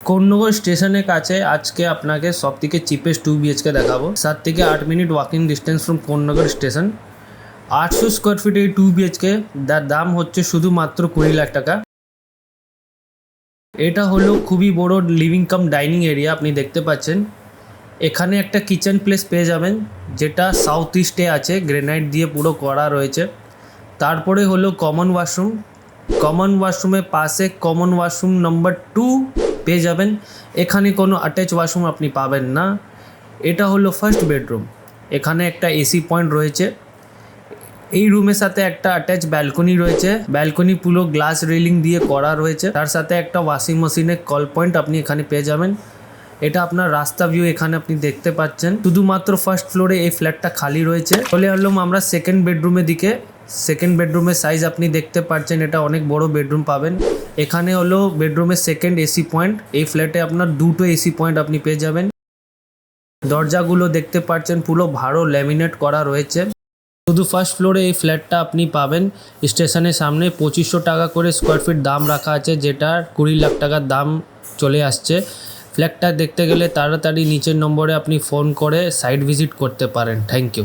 কোন্নগর স্টেশনের কাছে আজকে আপনাকে সবথেকে চিপেস্ট 2 BHK দেখাবো। 7 থেকে 8 minute walking distance from Konnagar station. 800 square feet এই 2 BHK, যার দাম হচ্ছে শুধুমাত্র 20 লাখ টাকা। এটা হলো খুবই বড় লিভিং কাম ডাইনিং এরিয়া। আপনি দেখতে পাচ্ছেন এখানে একটা কিচেন প্লেস পেয়ে যাবেন, যেটা সাউথ ইস্টে আছে, গ্রেনাইট দিয়ে পুরো করা রয়েছে। তারপরে হলো কমন ওয়াশরুম। কমন ওয়াশরুমের পাশে কমন ওয়াশরুম নাম্বার 2 পেয়ে যাবেন। এখানে কোনো অ্যাটাচ ওয়াশরুম আপনি পাবেন না। এটা হলো ফার্স্ট বেডরুম। এখানে একটা এসি পয়েন্ট রয়েছে। এই রুমের সাথে একটা অ্যাটাচ ব্যালকনি রয়েছে। ব্যালকনি পুরো গ্লাস রেলিং দিয়ে করা রয়েছে। তার সাথে একটা ওয়াশিং মেশিনের কল পয়েন্ট আপনি এখানে পেয়ে যাবেন। এটা আপনার রাস্তা ভিউ এখানে আপনি দেখতে পাচ্ছেন। শুধুমাত্র ফার্স্ট ফ্লোরে এই ফ্ল্যাটটা খালি রয়েছে। চলে আসলাম আমরা সেকেন্ড বেডরুমের দিকে। সেকেন্ড বেডরুমের সাইজ আপনি দেখতে পাচ্ছেন, এটা অনেক বড় বেডরুম পাবেন। এখানে হলো বেডরুমের সেকেন্ড এসি পয়েন্ট। এই ফ্ল্যাটে আপনার দুটো এসি পয়েন্ট আপনি পেয়ে যাবেন। দরজাগুলো দেখতে পাচ্ছেন পুরো ভালো ল্যামিনেট করা রয়েছে। শুধু ফার্স্ট ফ্লোরে এই ফ্ল্যাটটা আপনি পাবেন। স্টেশনের সামনে 2500 টাকা করে স্কোয়ার ফিট দাম রাখা আছে, যেটা 20 লাখ টাকার দাম চলে আসছে। ফ্ল্যাটটা দেখতে গেলে তাড়াতাড়ি নিচের নম্বরে আপনি ফোন করে সাইট ভিজিট করতে পারেন। Thank you.